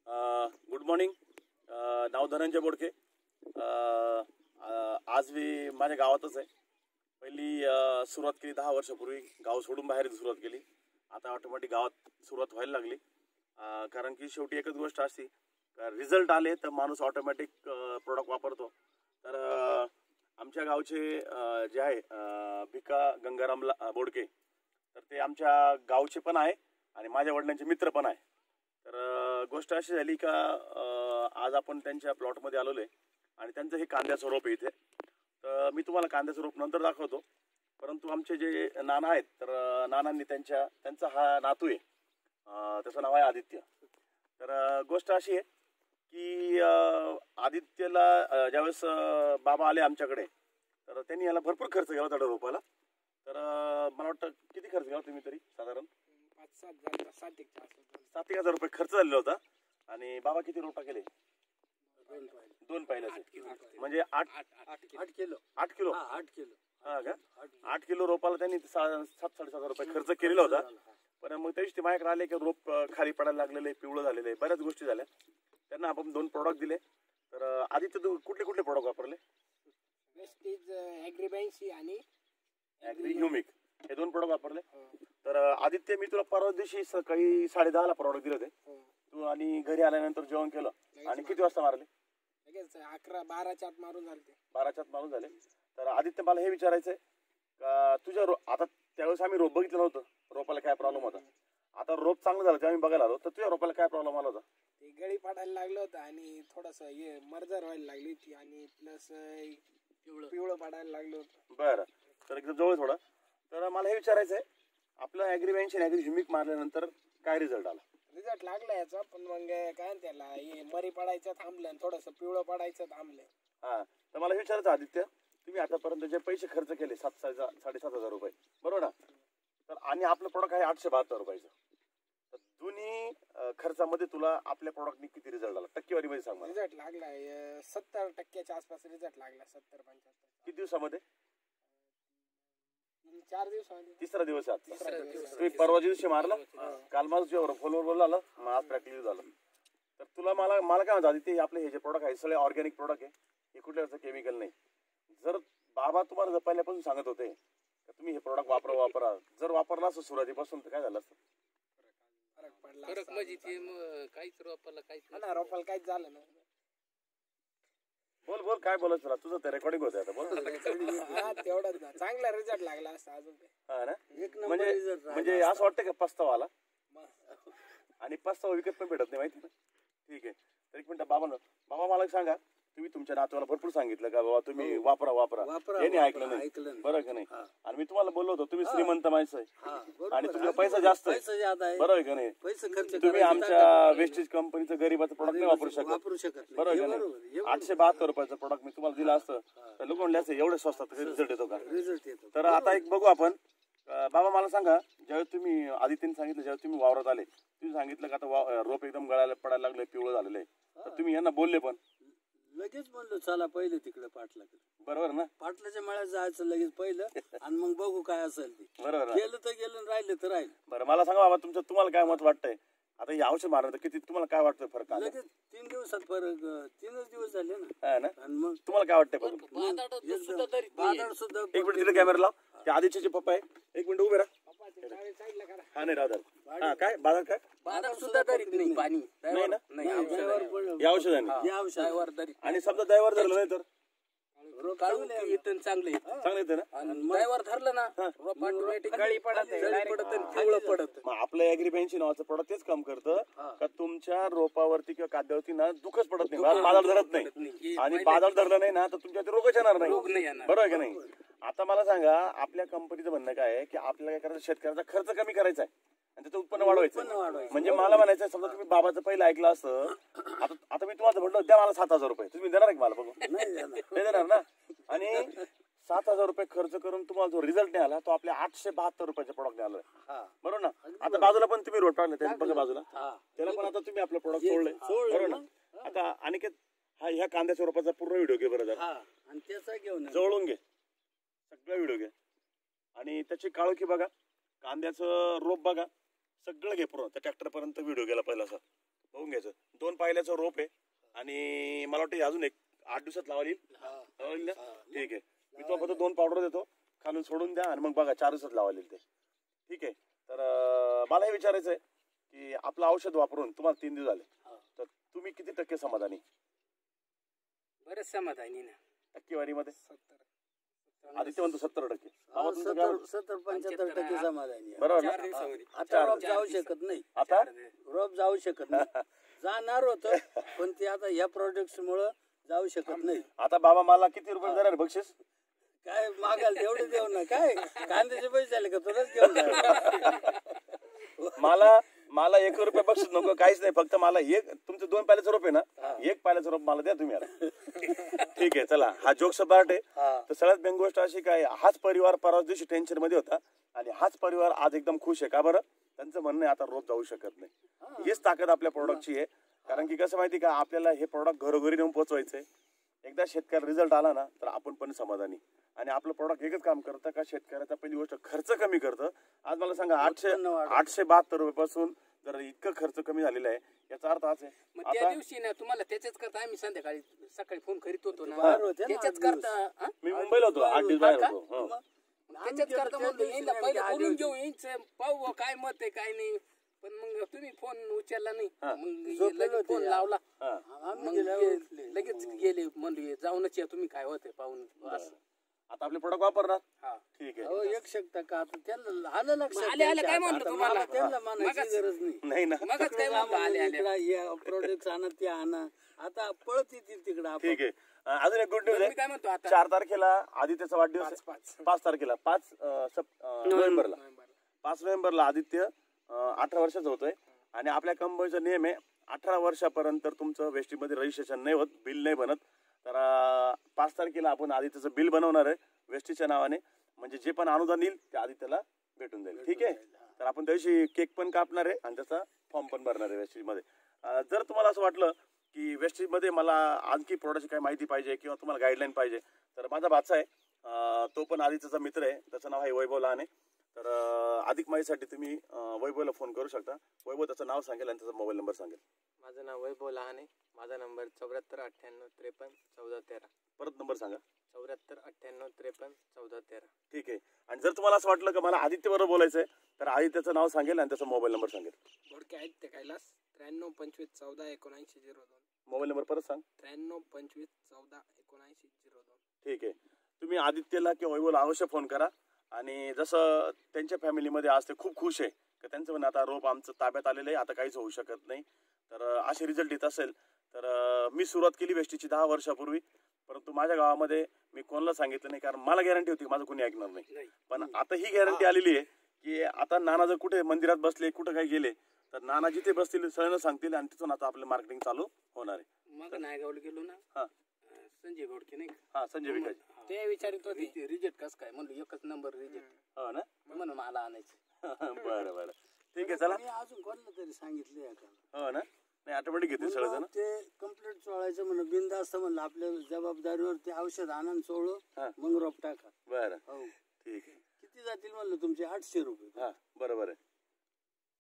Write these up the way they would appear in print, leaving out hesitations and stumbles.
Good morning. नाव धनंजय बोडके. आज मी माझ्या गावातच आहे. पहिली सुरुवात केली 10 वर्षापूर्वी. गाव सोडून बाहेर सुरुवात केली. आता ऑटोमॅटिक गावात सुरुवात व्हायला लागली. कारण की शेवटी एकच गोष्ट असते, रिझल्ट आले तर माणूस ऑटोमॅटिक प्रोडक्ट वापरतो. तर आमच्या गावचे जे आहे भिका गंगाराम बोडके, तर ते आमच्या गावचे पण आहे आणि माझ्या वडिलांचे मित्र पण आहे. तर गोष्ट अशी झाली का आज आपण त्यांच्या प्लॉटमध्ये आलेलो आहे आणि त्यांचं हे कांद्याचं रोप आहे इथे. तर मी तुम्हाला कांद्याचं रोप नंतर दाखवतो, परंतु आमचे जे नाना आहेत तर नानांनी त्यांचा हा नातू आहे, त्याचं नाव आहे आदित्य. तर गोष्ट अशी आहे की आदित्यला ज्यावेळेस बाबा आले आमच्याकडे तर त्यांनी याला भरपूर खर्च केला होता रोपाला. तर मला वाटतं किती खर्च केला तुम्ही तरी साधारण 7,000 रुपये खर्च झालेला होता. आणि बाबा किती रोपा केले? 2 पाहिल्याचे म्हणजे 8 किलो. हा का? 8 किलो रोपाला त्यांनी 7-7.5 रुपये खर्च केलेला होता. पण मग त्या दिवशी माझ्याकडे आले की रोप खाली पडायला लागलेले, पिवळं झालेलं आहे, बऱ्याच गोष्टी झाल्या. त्यांना आपण 2 प्रोडक्ट दिले. तर आदित्य तू कुठले कुठले प्रोडक्ट वापरले? वेस्टेज ॲग्रीबॅन्सी आणि ॲग्री ह्युमिक हे 2 प्रोडक्ट वापरले. तर आदित्य, मी तुला परवा दिवशी सकाळी 10:30ला प्रोडक्ट दिले होते. तू आणि घरी आल्यानंतर जेवण केलं आणि किती वाजता मारले? 11-12च्या आत मारून झाले. 12च्या आत मारून झाले. तर आदित्य, मला हे विचारायचंय का तुझ्या आता त्यावेळेस आम्ही रोप बघितलं नव्हतं, रोपाला काय प्रॉब्लेम होता. आता रोप चांगलं झालं तेव्हा आम्ही बघायला आलो. तर तुझ्या रोपाला काय प्रॉब्लेम आला होता? ते गळी पाडायला लागलं होतं आणि थोडंसं हे मर्जर व्हायला लागली होती आणि प्लस पिवळं पाडायला लागलं होतं. बरं, तर एकदम जवळ थोडं. तर मला हे विचारायचंय, आपलं ॲग्रीबॅन्सी ॲग्री ह्युमिक मारल्यानंतर काय रिझल्ट आला? रिझल्ट लागला याचा, पण मग काय त्याला हे मरी पडायचं थांबलं आणि थोडंसं पिवळं पडायचं थांबलं. हा, तर मला विचारायचं आदित्य, तुम्ही आतापर्यंत जे पैसे खर्च केले 7,000-7,500 रुपये, बरोबर ना? तर आणि आपलं प्रोडक्ट आहे 872 रुपयाचं. तर दोन्ही खर्चामध्ये तुला आपल्या प्रोडक्टनी किती रिझल्ट आला टक्केवारीमध्ये सांग मला? रिझल्ट लागला 70% आसपास रिझल्ट लागला. 70-75. किती दिवसामध्ये? 4 दिवसामध्ये. तिसरा दिवस आहे. तुम्ही परवा दिवशी मारला, काल माझं तुझ्यावर फोनवर बोलला आलं, मग आज प्रॅक्टिस झालं. तर तुला मला काय म्हणतात आदित्य, आपले हे जे प्रोडक्ट आहे सगळे ऑर्गॅनिक प्रोडक्ट आहे, हे कुठल्याचं केमिकल नाही. जर बाबा तुम्हाला पहिल्यापासून सांगत होते तर तुम्ही हे प्रोडक्ट वापरा, जर वापरला असं सुरुवातीपासून तर काय झालं असतं? फरक म्हणजे ते काहीच रोपाला काहीच झालं नाही. बोल काय बोलायचं तुला? तुझं ते रेकॉर्डिंग होतं आता, बोल. तेवढंच ना, चांगला रिझल्ट लागला असता अजून. हा ना, म्हणजे असं वाटतं का पस्तावा आला? आणि पस्तावा विकत पण भेटत नाही, माहिती ना? ठीक आहे. तर एक मिनिट, बाबा मला सांगा, तुम्ही तुमच्या नातवाला भरपूर सांगितलं का बाबा तुम्ही वापरा, यांनी ऐकलं नाही, बरोबर का नाही? आणि मी तुम्हाला बोललो होतो तुम्ही श्रीमंत माणसं आहे आणि तुमचा पैसा जास्त आहे, बरोबर का नाही? तुम्ही आमच्या वेस्टेज कंपनीचं गरीबाचं प्रोडक्ट नाही वापरू शकत, बरोबर का नाही? 872 रुपयाचं प्रोडक्ट मी तुम्हाला दिलं असतं तर लोक म्हणले असते एवढे स्वस्तात रिझल्ट येतो का? तर आता एक बघू आपण. बाबा मला सांगा, ज्यावेळेस तुम्ही आदित्यने सांगितलं, ज्यावेळेस तुम्ही वावरात आले, तुम्ही सांगितलं का आता रोप एकदम गळायला पडायला लागले, पिवळं झालेलं आहे, तर तुम्ही यांना बोलले पण लगेच म्हणलो चला पहिले तिकडे पाटलाकडे, बरोबर ना? पाटलाच्या मळ्यात जायचं लगेच पहिलं आणि मग बघू काय असेल ते. बरोबर, गेलं तर गेलं, राहिलं तर राहिलं. बरं, मला सांगा बाबा तुम्हाला काय मत वाटतंय? आता हे औषध मारलं किती तुम्हाला काय वाटतं फरक आला? लगेच 3 दिवसात फरक, 3च दिवस झाले ना. हा ना? आणि मग तुम्हाला काय वाटतंय? बादळ सुद्धा. एक मिनिट तिथे कॅमेरा लाव. ते आदित्यचे पप्पा आहे, एक मिनिट उभे राहा. हा नाही राहू. हा काय बाजार काय बादळ सुद्धा तरी नाही, पाणी नाही ना? नाही या औषधाने. आणि समजा ड्रायव्हर धरलं नाही तर चांगलं येतं ना? ड्रायव्हर धरलं ना, गळी पडत. मग आपलं ॲग्रीबॅन्सी नावाचं प्रोडक्ट तेच काम करतं का तुमच्या रोपावरती किंवा कांद्यावरती ना दुखच पडत नाही, बादळ धरत नाही. आणि बादळ धरलं नाही ना तर तुमच्या रोगच येणार नाही, बरोबर आहे का नाही? आता मला सांगा, आपल्या कंपनीचं म्हणणं काय आहे की आपल्याला काय करायचं, शेतकऱ्याचा खर्च कमी करायचा आहे आणि त्याचं उत्पन्न वाढवायचं. म्हणजे मला म्हणायचं, समजा तुम्ही बाबाचं पहिलं ऐकलं असतं, आता मी तुम्हाला म्हटलं द्या मला 7,000 रुपये, तुम्ही देणार आहे मला? बघू नाही देणार ना. आणि 7,000 रुपये खर्च करून तुम्हाला जो रिझल्ट नाही आला तो आपल्या 872 रुपयाच्या प्रोडक्ट आला, बरोबर ना? आता बाजूला पण तुम्ही रोड टाकले बघा बाजूला, त्याला पण आता तुम्ही आपलं प्रोडक्ट सोडले, बरोबर ना? आता अनिकेत, ह्या कांद्याच्या रोपाचा पूर्ण व्हिडिओ घे बरं, आणि त्याचा घेऊन जवळून घे, सगळं व्हिडिओ घे आणि त्याची काळोखी बघा, कांद्याचं रोप बघा, सगळं घे पूर्ण त्या ट्रॅक्टर पर्यंत व्हिडिओ गेला पहिला. बघून घ्यायचं. 2 पायल्याचं रोप आहे आणि मला वाटतं अजून एक 8 दिवसात लावायला येईल ना. ठीक आहे, मी तो फक्त 2 पावडर देतो, खालून सोडून द्या आणि मग बघा 4 दिवसात लावायला येईल ते. ठीक आहे. तर मला हे विचारायचं आहे की आपलं औषध वापरून तुम्हाला 3 दिवस झाले, तर तुम्ही किती टक्के समाधानी? बरेच समाधानी ना. टक्केवारीमध्ये 70. आदित्य म्हणतो 70%. 70-75% समाधानी आहे. बरोबर चार ना? दिवसामध्ये. आता रोप जाऊ शकत नाही, आता रोप जाऊ शकत नाही. जाणार होतं पण ते आता या प्रोडक्ट मुळे जाऊ शकत नाही. आता बाबा मला किती रुपये देणार बक्षीस? काय मागाल तेवढे देऊ ना. काय कांद्याचे पैसे झाले का तुलाच घेऊन जा. मला 1 रुपया बक्षीस नको, काहीच नाही. फक्त मला एक तुमचं 2 पायल्याचं रोप आहे ना, 1 पायल्याचं रोप मला द्या तुम्ही आता. ठीक आहे, चला. हा जोकचा पार्ट आहे. तर सगळ्यात मेन गोष्ट अशी काय, हाच परिवार परवा दिवशी टेन्शन मध्ये होता आणि हाच परिवार आज एकदम खुश आहे. का बरं? त्यांचं म्हणणं आहे आता रोप जाऊ शकत नाही. हीच ताकद आपल्या प्रोडक्टची आहे. कारण की कसं माहिती का, आपल्याला हे प्रोडक्ट घरोघरी नेऊन पोहोचवायचंय. एकदा शेतकऱ्याला रिझल्ट आला ना तर आपण पण समाधानी. आणि आपलं प्रोडक्ट एकच काम करतं का, शेतकऱ्याचा पहिली गोष्ट खर्च कमी करतं. आज मला सांगा 872 रुपयापासून जर इतकं खर्च कमी झालेला आहे, याचा अर्थ असा आहे मग त्या दिवशी ना तुम्हाला त्याच्याच करता आम्ही सकाळी फोन करीत होतो ना, बाहेर होते ना त्याच्याच 8 दिवस. करता मी मुंबईला होतो, 8 दिवस बाहेर होतो. त्याच्याच करता म्हणतो येईल पहिले बोलून घेऊ, येईन पाहू काय मत आहे काय नाही. पण मग तुम्ही फोन उचलला नाही, मग लगेच फोन लावला, मग लगेच गेले म्हणले जाऊनच या तुम्ही काय होते पाहून. आता आपले प्रोडक्ट वापरणार. हा. ठीक आहे. हो, एक शकता का आता त्यांना आलं लक्षात. आले काय म्हणलं आता तुम्हाला? मला त्यांना मानायची गरज नाही. नाही ना. मगच काय म्हणतो आले प्रोडक्ट आणा ते आणा, आता पळत येतील तिकडं. ठीक आहे. अजून एक गुड न्यूज मी आहे. काय म्हणतो आता 4 तारखेला आदित्यचा वाढदिवस आहे. 5 तारखेला 5 नोव्हेंबरला 5 नोव्हेंबरला आदित्य 18 वर्षाचा होतोय. आणि आपल्या कंपनीचा नियम आहे 18 वर्षापर्यंत तुमचं वेस्टीमध्ये रजिस्ट्रेशन नाही होत, बिल नाही बनत. तर 5 तारखेला आपण आदित्यचं बिल बनवणार आहे वेस्टीच्या नावाने. म्हणजे जे पण अनुदान येईल ते आदित्यला भेटून जाईल. ठीक आहे. तर आपण त्या दिवशी केक पण कापणार आहे आणि त्याचा फॉर्म पण भरणार आहे वेस्टीमध्ये. जर तुम्हाला असं वाटलं की वेस्टीमध्ये मला आणखी प्रोडक्टची काही माहिती पाहिजे किंवा तुम्हाला गाईडलाईन पाहिजे, तर माझा भाचा आहे, तो पण आदित्यचा मित्र आहे, त्याचं नाव आहे वैभव लहाने. तर अधिक माहितीसाठी तुम्ही वैभवला फोन करू शकता. वैभव त्याचं नाव सांगेल आणि त्याचा मोबाईल नंबर सांगेल. माझं नाव वैभव लहाने, माझा नंबर 74 98 53 14 13. परत नंबर सांगा. 74 98 53 14 13. ठीक आहे. आणि जर तुम्हाला असं वाटलं की मला आदित्य बरोबर बोलायचं आहे, तर आदित्यचं नाव सांगेल आणि त्याचा मोबाईल नंबर सांगेल. बोडके आहेत ते कैलास 93 25 14 79 02. मोबाईल नंबर परत सांग. 93 25 14 79 02. ठीक आहे. तुम्ही आदित्यला किंवा वैभवला अवश्य फोन करा. आणि जसं त्यांच्या फॅमिलीमध्ये आज ते खूप खुश आहे की त्यांचं म्हणणं आता रोप आमचं ताब्यात आलेलं आहे, आता काहीच होऊ शकत नाही. तर असे रिझल्ट येत असेल तर मी सुरुवात केली वेस्टीची 10 वर्षापूर्वी, परंतु माझ्या गावामध्ये मी कोणाला सांगितलं नाही, कारण मला गॅरंटी होती माझं कोणी ऐकणार नाही. पण आता ही गॅरंटी आलेली आहे की आता नाना जर कुठे मंदिरात बसले, कुठं काही गेले, तर नाना जिथे बसतील सगळ्यांना सांगतील आणि तिथून आता आपलं मार्केटिंग चालू होणार आहे. मग नायगावला गेलो ना, हा संजय गोडके नाही का? हा संजय विकास. ते विचारित होते रिजेक्ट कसं काय, म्हणलं एकच नंबर रिजेक्ट. हो ना. म्हणून मला आणायचं. बरं बरं. ठीक आहे, चला. मी अजून कोणाला तरी सांगितलंय का, हो ना. नाही, ऑटोमॅटिक घेतील सगळेजण. ते कम्प्लीट चोळायचं म्हणलं, बिनधास्त म्हणलं आपल्या जबाबदारीवर ते औषध आणून चोळू, मग रोप टाका. बरं. हो, ठीक आहे. किती जातील म्हणलं तुमचे? 800 रुपये. हा बरोबर आहे.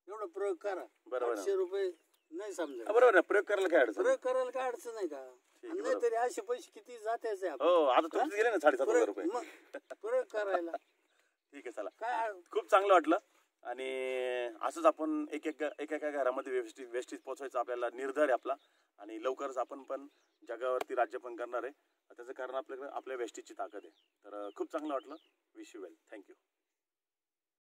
एवढा प्रयोग करा. बरोबर. 800 रुपये नाही समजा. बरोबर ना. प्रयोग करायला काय अडचण? प्रयोग करायला काय अडचण नाही का? नाही तरी असे पैसे किती जातेच आहे. हो, आता तुमचे गेले ना 7,500 रुपये. मग प्रयोग करायला ठीक आहे, चला. काय खूप चांगलं वाटलं. आणि असंच आपण एका घरामध्ये वेस्टीज पोहोचवायचा आपल्याला निर्धार आहे आपला. आणि लवकरच आपण पण जगावरती राज्य पण करणार आहे. त्याचं कारण आपल्याकडे आपल्या वेस्टीजची ताकद आहे. तर खूप चांगलं वाटलं. Wish you well. थँक्यू.